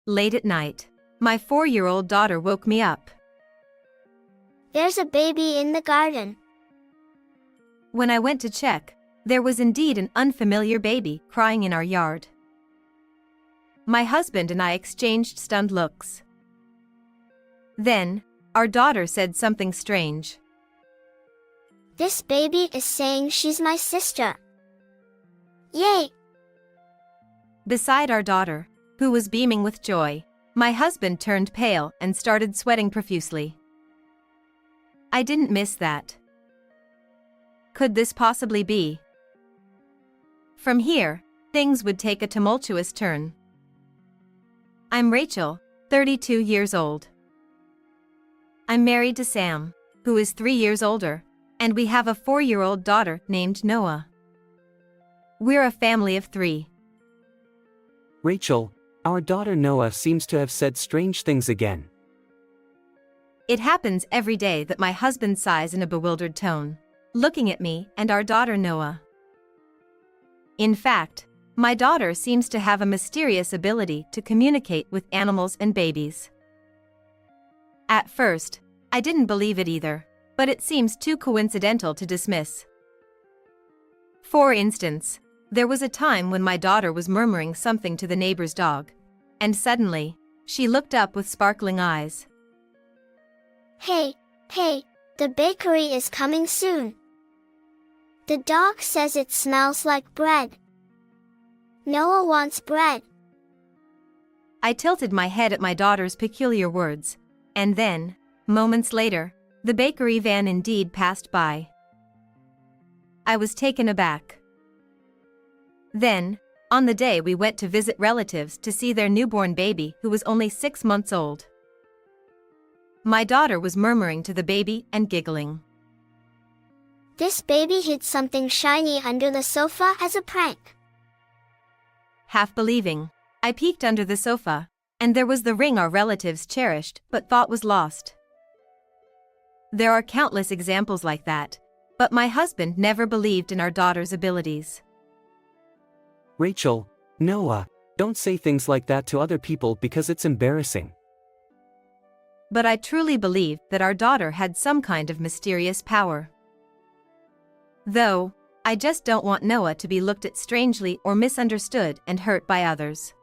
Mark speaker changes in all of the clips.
Speaker 1: Late at night, my 4-year-old daughter woke me up.
Speaker 2: There's a baby in the garden.
Speaker 1: When I went to check, there was indeed an unfamiliar baby crying in our yard. My husband and I exchanged stunned looks. Then, our daughter said something strange.
Speaker 2: This baby is saying she's my sister. Yay!
Speaker 1: Beside our daughter, who was beaming with joy, my husband turned pale and started sweating profusely. I didn't miss that. Could this possibly be? From here, things would take a tumultuous turn. I'm Rachel, 32 years old. I'm married to Sam, who is 3 years older, and we have a 4-year-old daughter named Noah. We're a family of 3.
Speaker 3: Rachel, our daughter Noah seems to have said strange things again.
Speaker 1: It happens every day that my husband sighs in a bewildered tone, looking at me and our daughter Noah. In fact, my daughter seems to have a mysterious ability to communicate with animals and babies. At first, I didn't believe it either, but it seems too coincidental to dismiss. For instance, there was a time when my daughter was murmuring something to the neighbor's dog, and suddenly, she looked up with sparkling eyes.
Speaker 2: Hey, the bakery is coming soon. The dog says it smells like bread. Noah wants bread.
Speaker 1: I tilted my head at my daughter's peculiar words, and then, moments later, the bakery van indeed passed by. I was taken aback. Then, on the day we went to visit relatives to see their newborn baby who was only 6 months old. My daughter was murmuring to the baby and giggling.
Speaker 2: This baby hid something shiny under the sofa as a prank.
Speaker 1: Half believing, I peeked under the sofa, and there was the ring our relatives cherished but thought was lost. There are countless examples like that, but my husband never believed in our daughter's abilities.
Speaker 3: Rachel, Noah, don't say things like that to other people because it's embarrassing.
Speaker 1: But I truly believed that our daughter had some kind of mysterious power. Though, I just don't want Noah to be looked at strangely or misunderstood and hurt by others.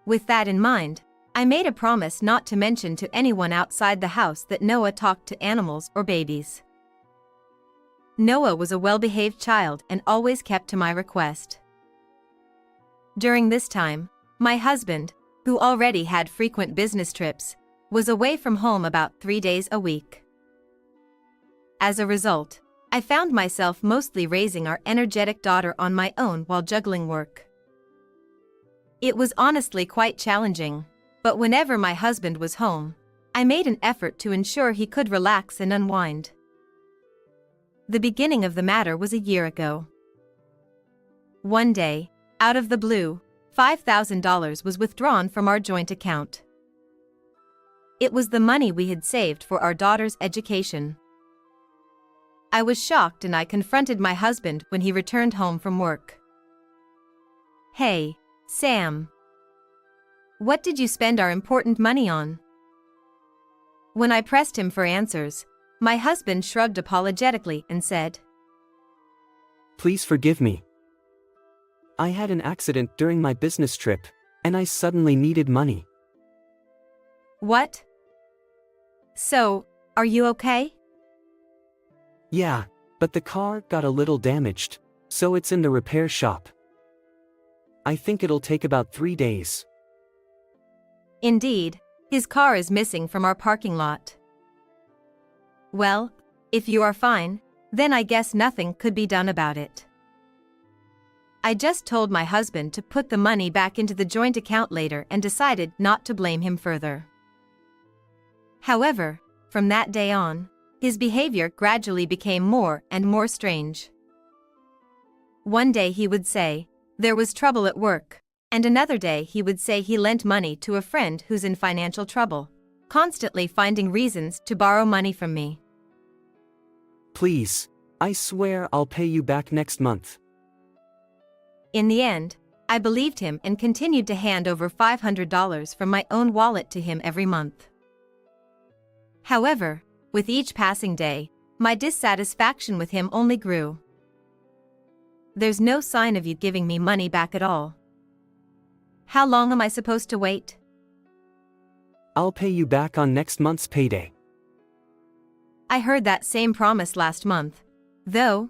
Speaker 1: With that in mind, I made a promise not to mention to anyone outside the house that Noah talked to animals or babies. Noah was a well-behaved child and always kept to my request. During this time, my husband, who already had frequent business trips, was away from home about 3 days a week. As a result, I found myself mostly raising our energetic daughter on my own while juggling work. It was honestly quite challenging, but whenever my husband was home, I made an effort to ensure he could relax and unwind. The beginning of the matter was a year ago. One day, out of the blue, $5,000 was withdrawn from our joint account. It was the money we had saved for our daughter's education. I was shocked and I confronted my husband when he returned home from work. Hey, Sam. What did you spend our important money on? When I pressed him for answers, my husband shrugged apologetically and said,
Speaker 3: Please forgive me. I had an accident during my business trip, and I suddenly needed money.
Speaker 1: What? So, are you okay?
Speaker 3: Yeah, but the car got a little damaged, so it's in the repair shop. I think it'll take about 3 days.
Speaker 1: Indeed, his car is missing from our parking lot. Well, if you are fine, then I guess nothing could be done about it. I just told my husband to put the money back into the joint account later and decided not to blame him further. However, from that day on, his behavior gradually became more and more strange. One day he would say, there was trouble at work, and another day he would say he lent money to a friend who's in financial trouble, constantly finding reasons to borrow money from me.
Speaker 3: Please, I swear I'll pay you back next month.
Speaker 1: In the end, I believed him and continued to hand over $500 from my own wallet to him every month. However, with each passing day, my dissatisfaction with him only grew. There's no sign of you giving me money back at all. How long am I supposed to wait?
Speaker 3: I'll pay you back on next month's payday.
Speaker 1: I heard that same promise last month, though.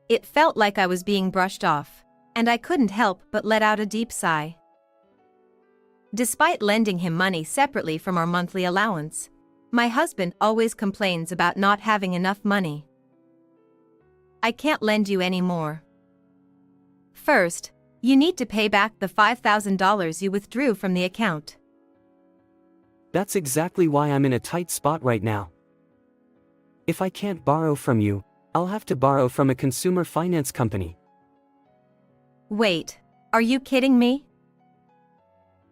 Speaker 1: It felt like I was being brushed off, and I couldn't help but let out a deep sigh. Despite lending him money separately from our monthly allowance, my husband always complains about not having enough money. I can't lend you any more. First, you need to pay back the $5,000 you withdrew from the account.
Speaker 3: That's exactly why I'm in a tight spot right now. If I can't borrow from you, I'll have to borrow from a consumer finance company.
Speaker 1: Wait, are you kidding me?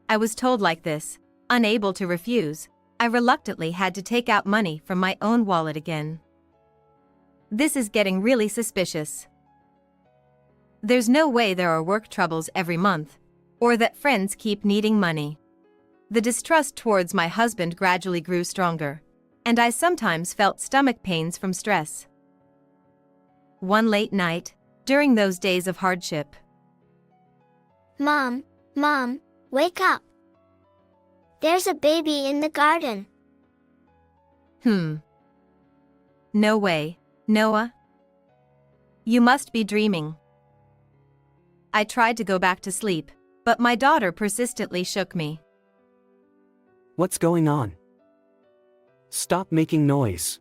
Speaker 1: I was told like this, unable to refuse. I reluctantly had to take out money from my own wallet again. This is getting really suspicious. There's no way there are work troubles every month, or that friends keep needing money. The distrust towards my husband gradually grew stronger, and I sometimes felt stomach pains from stress. One late night, during those days of hardship.
Speaker 2: Mom, wake up. There's a baby in the garden.
Speaker 1: No way, Noah. You must be dreaming. I tried to go back to sleep, but my daughter persistently shook me.
Speaker 3: What's going on? Stop making noise.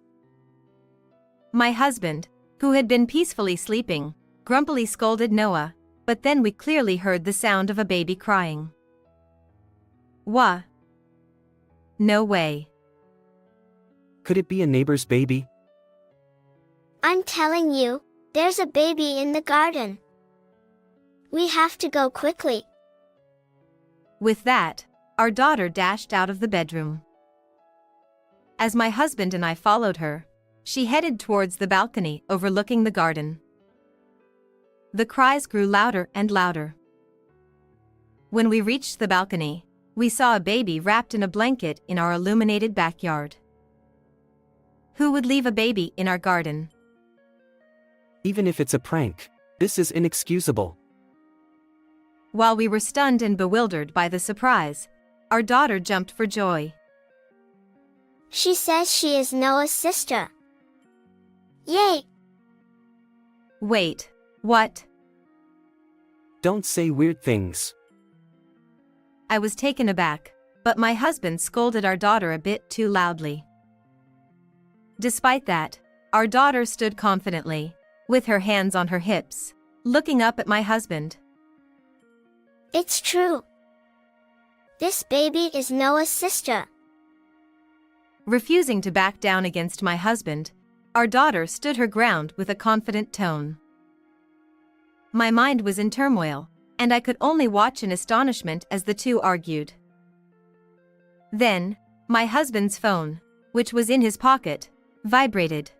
Speaker 1: My husband, who had been peacefully sleeping, grumpily scolded Noah, but then we clearly heard the sound of a baby crying. Wha? No way.
Speaker 3: Could it be a neighbor's baby?
Speaker 2: I'm telling you, there's a baby in the garden. We have to go quickly.
Speaker 1: With that, our daughter dashed out of the bedroom. As my husband and I followed her, she headed towards the balcony overlooking the garden. The cries grew louder and louder. When we reached the balcony, we saw a baby wrapped in a blanket in our illuminated backyard. Who would leave a baby in our garden?
Speaker 3: Even if it's a prank, this is inexcusable.
Speaker 1: While we were stunned and bewildered by the surprise, our daughter jumped for joy.
Speaker 2: She says she is Noah's sister. Yay!
Speaker 1: Wait, what?
Speaker 3: Don't say weird things.
Speaker 1: I was taken aback, but my husband scolded our daughter a bit too loudly. Despite that, our daughter stood confidently, with her hands on her hips, looking up at my husband.
Speaker 2: It's true. This baby is Noah's sister.
Speaker 1: Refusing to back down against my husband, our daughter stood her ground with a confident tone. My mind was in turmoil, and I could only watch in astonishment as the two argued. Then, my husband's phone, which was in his pocket, vibrated.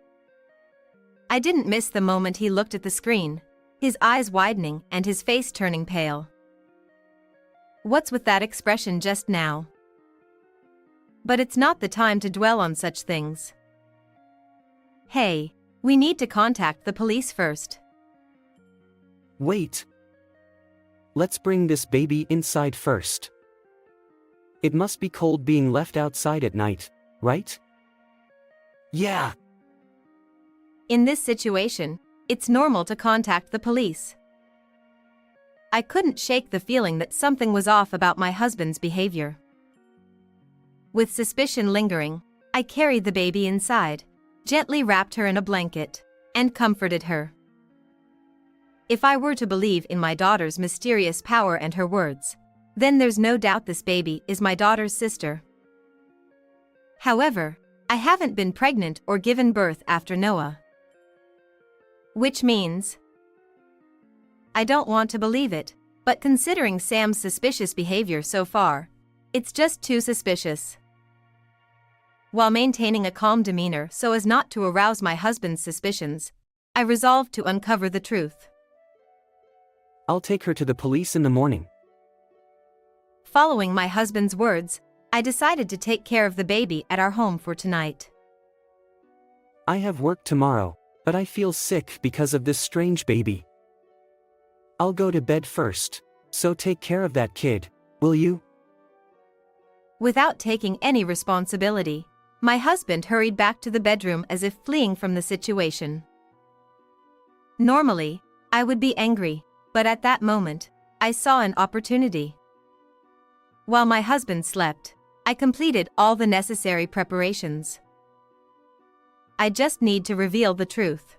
Speaker 1: I didn't miss the moment he looked at the screen, his eyes widening and his face turning pale. What's with that expression just now? But it's not the time to dwell on such things. Hey, we need to contact the police first.
Speaker 3: Wait. Let's bring this baby inside first. It must be cold being left outside at night, right? Yeah.
Speaker 1: In this situation, it's normal to contact the police. I couldn't shake the feeling that something was off about my husband's behavior. With suspicion lingering, I carried the baby inside, gently wrapped her in a blanket, and comforted her. If I were to believe in my daughter's mysterious power and her words, then there's no doubt this baby is my daughter's sister. However, I haven't been pregnant or given birth after Noah. Which means, I don't want to believe it, but considering Sam's suspicious behavior so far, it's just too suspicious. While maintaining a calm demeanor so as not to arouse my husband's suspicions, I resolved to uncover the truth.
Speaker 3: I'll take her to the police in the morning.
Speaker 1: Following my husband's words, I decided to take care of the baby at our home for tonight.
Speaker 3: I have work tomorrow, but I feel sick because of this strange baby. I'll go to bed first, so take care of that kid, will you?
Speaker 1: Without taking any responsibility, my husband hurried back to the bedroom as if fleeing from the situation. Normally, I would be angry, but at that moment, I saw an opportunity. While my husband slept, I completed all the necessary preparations. I just need to reveal the truth.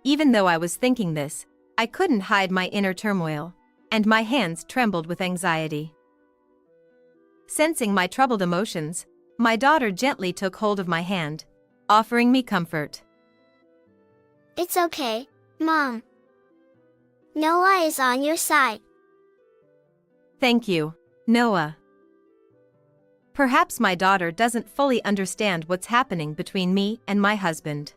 Speaker 1: Even though I was thinking this, I couldn't hide my inner turmoil, and my hands trembled with anxiety. Sensing my troubled emotions, my daughter gently took hold of my hand, offering me comfort.
Speaker 2: It's okay, Mom. Noah is on your side.
Speaker 1: Thank you, Noah. Perhaps my daughter doesn't fully understand what's happening between me and my husband.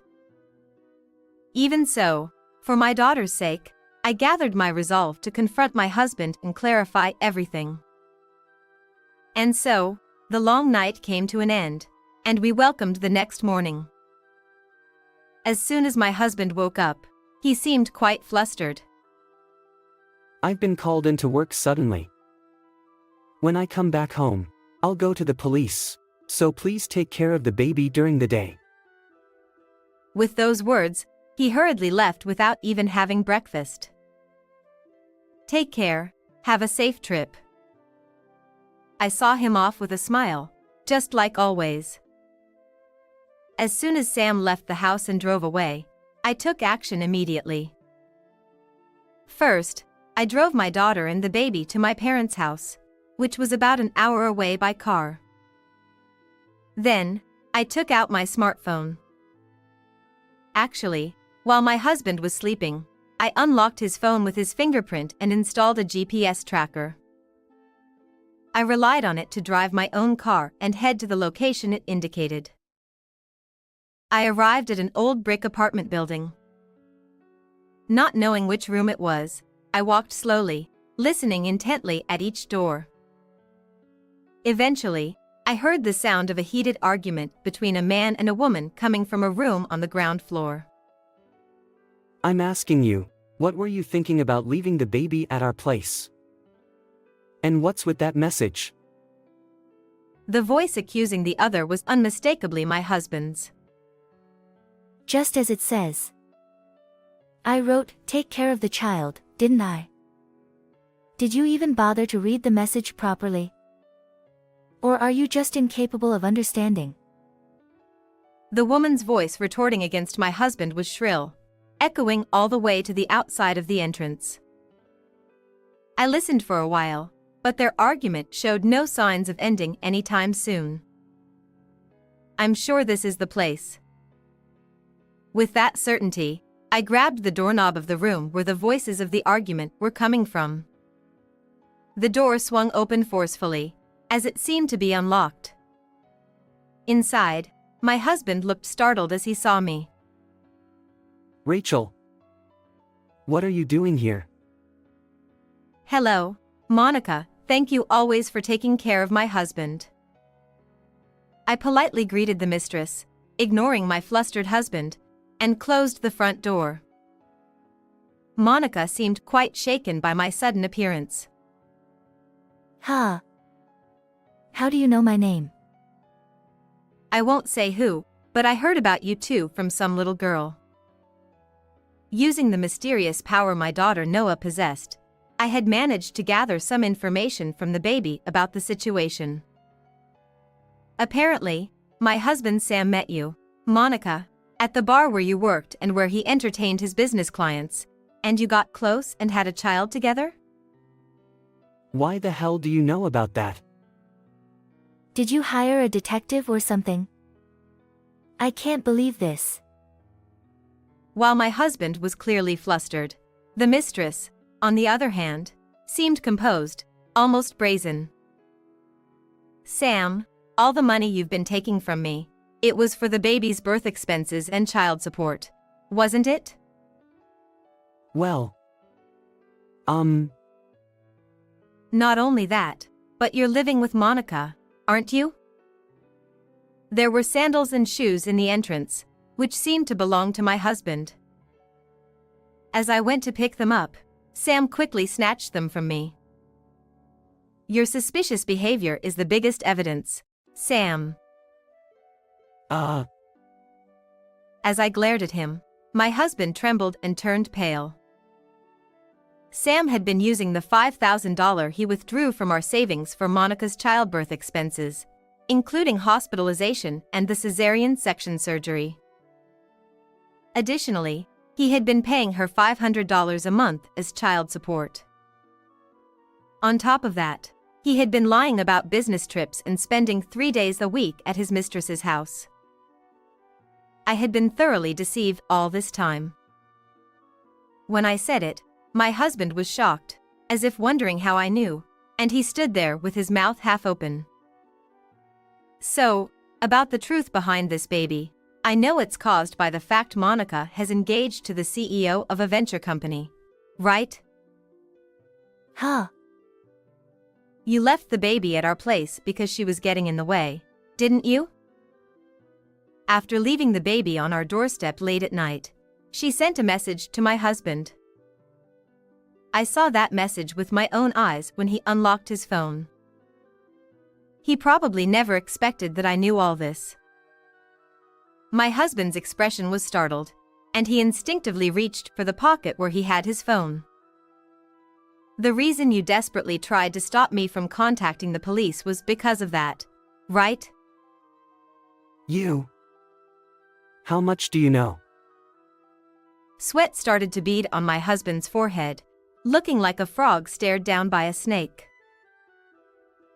Speaker 1: Even so, for my daughter's sake, I gathered my resolve to confront my husband and clarify everything. And so, the long night came to an end, and we welcomed the next morning. As soon as my husband woke up, he seemed quite flustered.
Speaker 3: I've been called into work suddenly. When I come back home, I'll go to the police, so please take care of the baby during the day.
Speaker 1: With those words, he hurriedly left without even having breakfast. Take care, have a safe trip. I saw him off with a smile, just like always. As soon as Sam left the house and drove away, I took action immediately. First, I drove my daughter and the baby to my parents' house, which was about an hour away by car. Then, I took out my smartphone. Actually, while my husband was sleeping, I unlocked his phone with his fingerprint and installed a GPS tracker. I relied on it to drive my own car and head to the location it indicated. I arrived at an old brick apartment building. Not knowing which room it was, I walked slowly, listening intently at each door. Eventually, I heard the sound of a heated argument between a man and a woman coming from a room on the ground floor.
Speaker 3: I'm asking you, what were you thinking about leaving the baby at our place? And what's with that message?
Speaker 1: The voice accusing the other was unmistakably my husband's.
Speaker 4: Just as it says. I wrote, "Take care of the child," didn't I? Did you even bother to read the message properly? Or are you just incapable of understanding?
Speaker 1: The woman's voice retorting against my husband was shrill, echoing all the way to the outside of the entrance. I listened for a while, but their argument showed no signs of ending anytime soon. I'm sure this is the place. With that certainty, I grabbed the doorknob of the room where the voices of the argument were coming from. The door swung open forcefully, as it seemed to be unlocked. Inside, my husband looked startled as he saw me.
Speaker 3: Rachel, what are you doing here?
Speaker 1: Hello, Monica, thank you always for taking care of my husband. I politely greeted the mistress, ignoring my flustered husband, and closed the front door. Monica seemed quite shaken by my sudden appearance.
Speaker 4: How do you know my name?
Speaker 1: I won't say who, but I heard about you too from some little girl. Using the mysterious power my daughter Noah possessed, I had managed to gather some information from the baby about the situation. Apparently, my husband Sam met you, Monica, at the bar where you worked and where he entertained his business clients, and you got close and had a child together?
Speaker 3: Why the hell do you know about that?
Speaker 4: Did you hire a detective or something? I can't believe this.
Speaker 1: While my husband was clearly flustered, the mistress, on the other hand, seemed composed, almost brazen. Sam, all the money you've been taking from me, it was for the baby's birth expenses and child support, wasn't it?
Speaker 3: Well,
Speaker 1: Not only that, but you're living with Monica, aren't you? There were sandals and shoes in the entrance, which seemed to belong to my husband. As I went to pick them up, Sam quickly snatched them from me. Your suspicious behavior is the biggest evidence, Sam. As I glared at him, my husband trembled and turned pale. Sam had been using the $5,000 he withdrew from our savings for Monica's childbirth expenses, including hospitalization and the cesarean section surgery. Additionally, he had been paying her $500 a month as child support. On top of that, he had been lying about business trips and spending 3 days a week at his mistress's house. I had been thoroughly deceived all this time. When I said it, my husband was shocked, as if wondering how I knew, and he stood there with his mouth half open. So, about the truth behind this baby, I know it's caused by the fact Monica has engaged to the CEO of a venture company, right?
Speaker 4: Huh.
Speaker 1: You left the baby at our place because she was getting in the way, didn't you? After leaving the baby on our doorstep late at night, she sent a message to my husband. I saw that message with my own eyes when he unlocked his phone. He probably never expected that I knew all this. My husband's expression was startled, and he instinctively reached for the pocket where he had his phone. The reason you desperately tried to stop me from contacting the police was because of that, right?
Speaker 3: How much do you know?
Speaker 1: Sweat started to bead on my husband's forehead, looking like a frog stared down by a snake.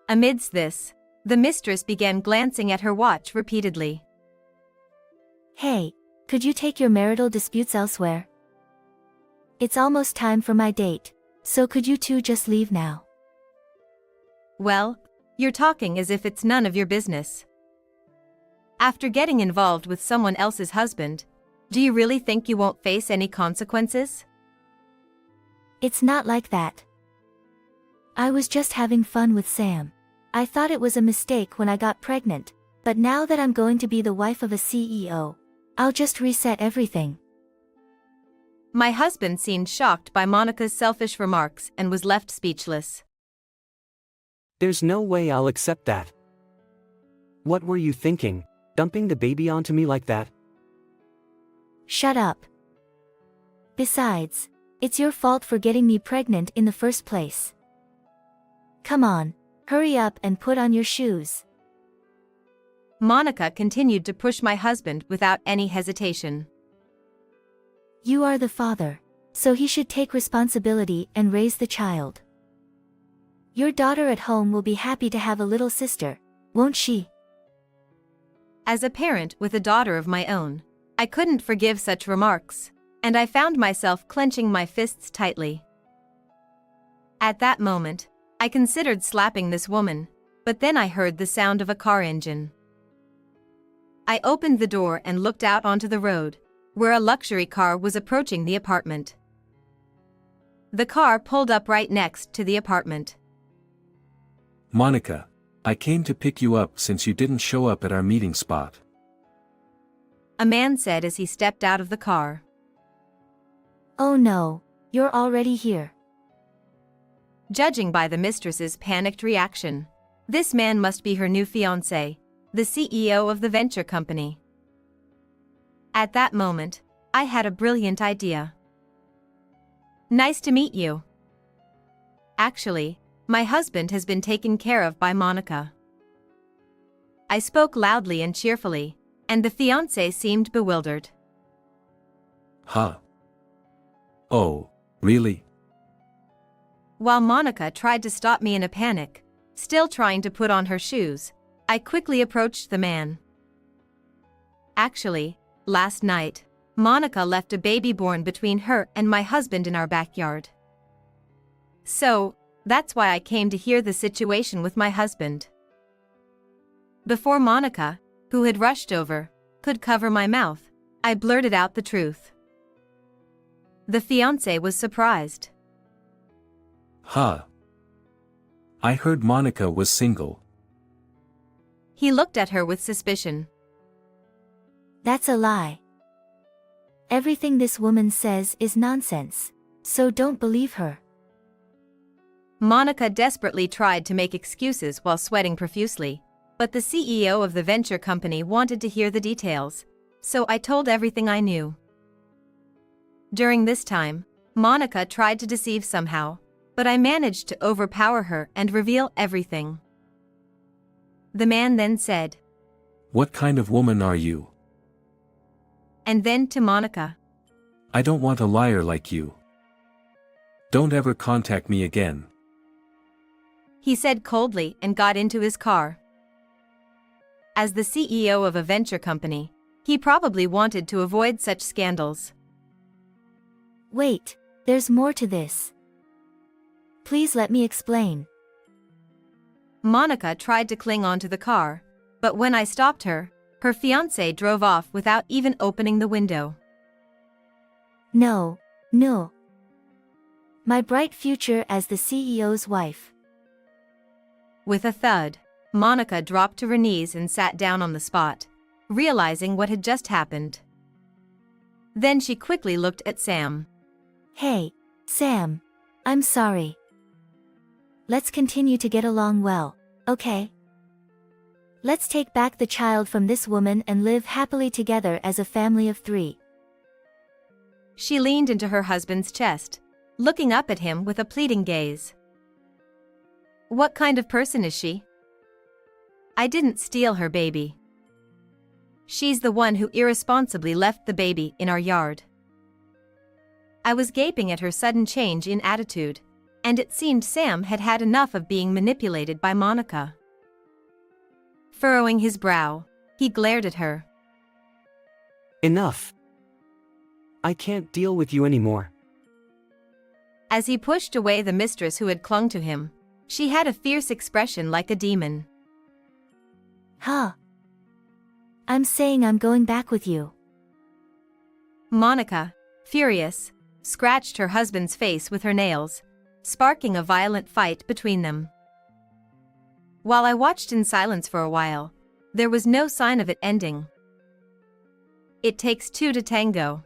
Speaker 1: Amidst this, the mistress began glancing at her watch repeatedly.
Speaker 4: Hey, could you take your marital disputes elsewhere? It's almost time for my date, so could you two just leave now?
Speaker 1: Well, you're talking as if it's none of your business. After getting involved with someone else's husband, do you really think you won't face any consequences?
Speaker 4: It's not like that. I was just having fun with Sam. I thought it was a mistake when I got pregnant, but now that I'm going to be the wife of a CEO, I'll just reset everything.
Speaker 1: My husband seemed shocked by Monica's selfish remarks and was left speechless.
Speaker 3: There's no way I'll accept that. What were you thinking, dumping the baby onto me like that?
Speaker 4: Shut up. Besides, it's your fault for getting me pregnant in the first place. Come on, hurry up and put on your shoes.
Speaker 1: Monica continued to push my husband without any hesitation.
Speaker 4: You are the father, so he should take responsibility and raise the child. Your daughter at home will be happy to have a little sister, won't she?
Speaker 1: As a parent with a daughter of my own, I couldn't forgive such remarks, and I found myself clenching my fists tightly. At that moment, I considered slapping this woman, but then I heard the sound of a car engine. I opened the door and looked out onto the road, where a luxury car was approaching the apartment. The car pulled up right next to the apartment.
Speaker 5: Monica, I came to pick you up since you didn't show up at our meeting spot.
Speaker 1: A man said as he stepped out of the car.
Speaker 4: Oh no, you're already here.
Speaker 1: Judging by the mistress's panicked reaction, this man must be her new fiancé, the CEO of the venture company. At that moment, I had a brilliant idea. Nice to meet you. Actually, my husband has been taken care of by Monica. I spoke loudly and cheerfully, and the fiancé seemed bewildered.
Speaker 5: Huh? Oh, really?
Speaker 1: While Monica tried to stop me in a panic, still trying to put on her shoes, I quickly approached the man. Actually, last night, Monica left a baby born between her and my husband in our backyard. So, that's why I came to hear the situation with my husband. Before Monica, who had rushed over, could cover my mouth, I blurted out the truth. The fiancé was surprised.
Speaker 5: Huh. I heard Monica was single.
Speaker 1: He looked at her with suspicion.
Speaker 4: That's a lie. Everything this woman says is nonsense. So don't believe her.
Speaker 1: Monica desperately tried to make excuses while sweating profusely, but the CEO of the venture company wanted to hear the details, so I told everything I knew. During this time, Monica tried to deceive somehow, but I managed to overpower her and reveal everything. The man then said,
Speaker 5: What kind of woman are you?
Speaker 1: and then to Monica,
Speaker 5: I don't want a liar like you. Don't ever contact me again.
Speaker 1: he said coldly and got into his car. As the CEO of a venture company, he probably wanted to avoid such scandals.
Speaker 4: Wait, there's more to this. Please let me explain.
Speaker 1: Monica tried to cling onto the car, but when I stopped her, her fiancé drove off without even opening the window.
Speaker 4: No, no. My bright future as the CEO's wife.
Speaker 1: With a thud, Monica dropped to her knees and sat down on the spot, realizing what had just happened. Then she quickly looked at Sam.
Speaker 4: Hey, Sam. I'm sorry. Let's continue to get along well, okay? Let's take back the child from this woman and live happily together as a family of 3.
Speaker 1: She leaned into her husband's chest, looking up at him with a pleading gaze. What kind of person is she? I didn't steal her baby. She's the one who irresponsibly left the baby in our yard. I was gaping at her sudden change in attitude, and it seemed Sam had had enough of being manipulated by Monica. Furrowing his brow, he glared at her.
Speaker 3: Enough. I can't deal with you anymore.
Speaker 1: As he pushed away the mistress who had clung to him, she had a fierce expression like a demon.
Speaker 4: Huh. I'm saying I'm going back with you.
Speaker 1: Monica, furious, scratched her husband's face with her nails, sparking a violent fight between them. While I watched in silence for a while, there was no sign of it ending. It takes 2 to tango.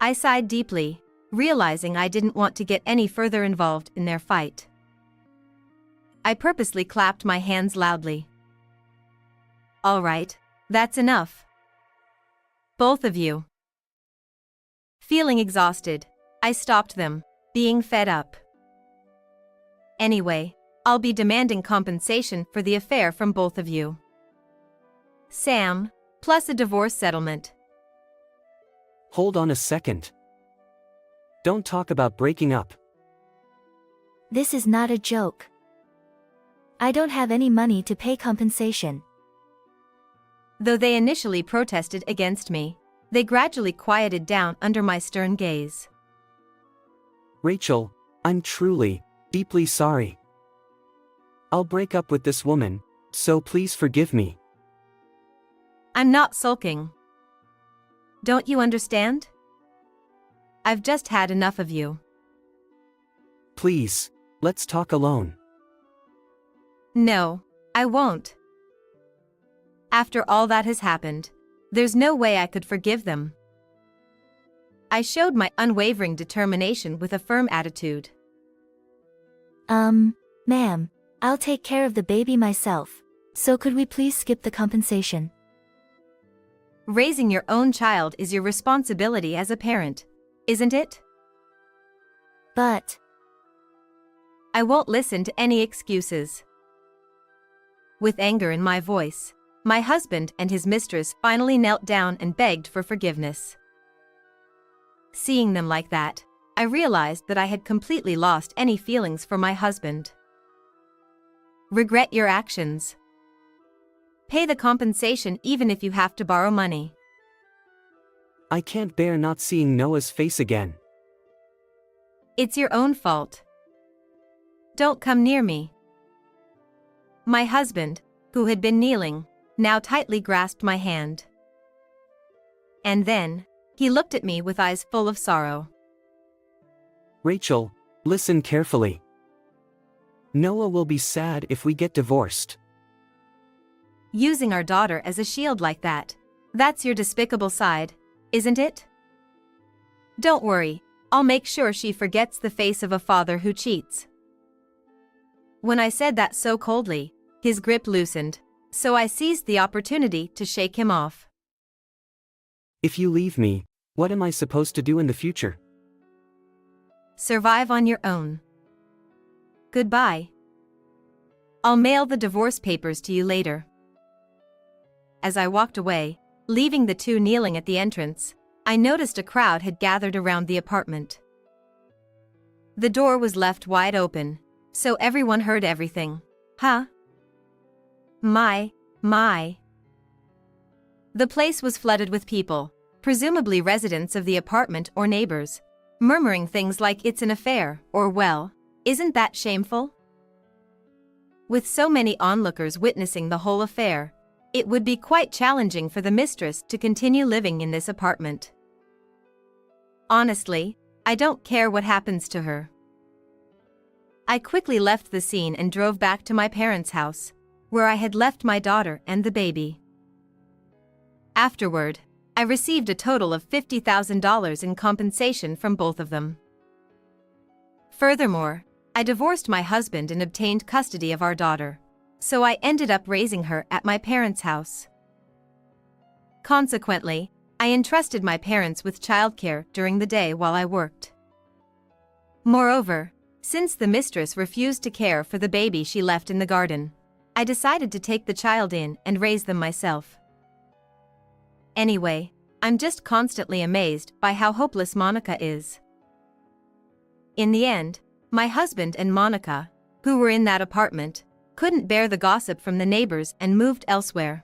Speaker 1: I sighed deeply, realizing I didn't want to get any further involved in their fight. I purposely clapped my hands loudly. All right, that's enough. Both of you. Feeling exhausted, I stopped them, being fed up. Anyway, I'll be demanding compensation for the affair from both of you. Sam, plus a divorce settlement.
Speaker 3: Hold on a second. Don't talk about breaking up.
Speaker 4: This is not a joke. I don't have any money to pay compensation.
Speaker 1: Though they initially protested against me, they gradually quieted down under my stern gaze.
Speaker 3: Rachel, I'm truly, deeply sorry. I'll break up with this woman, so please forgive me.
Speaker 1: I'm not sulking. Don't you understand? I've just had enough of you.
Speaker 3: Please, let's talk alone.
Speaker 1: No, I won't. After all that has happened, there's no way I could forgive them. I showed my unwavering determination with a firm attitude.
Speaker 4: Ma'am, I'll take care of the baby myself, so could we please skip the compensation?
Speaker 1: Raising your own child is your responsibility as a parent, isn't it?
Speaker 4: But
Speaker 1: I won't listen to any excuses. With anger in my voice, my husband and his mistress finally knelt down and begged for forgiveness. Seeing them like that, I realized that I had completely lost any feelings for my husband. Regret your actions. Pay the compensation even if you have to borrow money.
Speaker 3: I can't bear not seeing Noah's face again.
Speaker 1: It's your own fault. Don't come near me. My husband, who had been kneeling, now tightly grasped my hand. And then, he looked at me with eyes full of sorrow.
Speaker 3: Rachel, Listen carefully. Noah will be sad if we get divorced.
Speaker 1: Using our daughter as a shield like that. That's your despicable side, isn't it? Don't worry, I'll make sure she forgets the face of a father who cheats. When I said that so coldly, his grip loosened, so I seized the opportunity to shake him off.
Speaker 3: If you leave me, what am I supposed to do in the future?
Speaker 1: Survive on your own. Goodbye. I'll mail the divorce papers to you later. As I walked away, leaving the two kneeling at the entrance, I noticed a crowd had gathered around the apartment. The door was left wide open, so everyone heard everything. Huh? My. The place was flooded with people, presumably residents of the apartment or neighbors, murmuring things like it's an affair, or well, isn't that shameful? With so many onlookers witnessing the whole affair, it would be quite challenging for the mistress to continue living in this apartment. Honestly, I don't care what happens to her. I quickly left the scene and drove back to my parents' house, where I had left my daughter and the baby. Afterward, I received a total of $50,000 in compensation from both of them. Furthermore, I divorced my husband and obtained custody of our daughter, so I ended up raising her at my parents' house. Consequently, I entrusted my parents with childcare during the day while I worked. Moreover, since the mistress refused to care for the baby she left in the garden, I decided to take the child in and raise them myself. Anyway, I'm just constantly amazed by how hopeless Monica is. In the end, my husband and Monica, who were in that apartment, couldn't bear the gossip from the neighbors and moved elsewhere.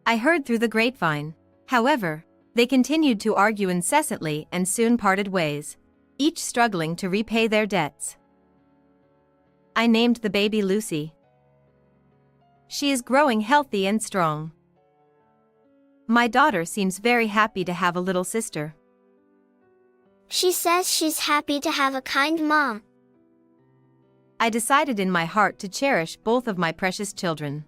Speaker 1: I heard through the grapevine, however, they continued to argue incessantly and soon parted ways, each struggling to repay their debts. I named the baby Lucy. She is growing healthy and strong. My daughter seems very happy to have a little sister.
Speaker 2: She says she's happy to have a kind mom.
Speaker 1: I decided in my heart to cherish both of my precious children.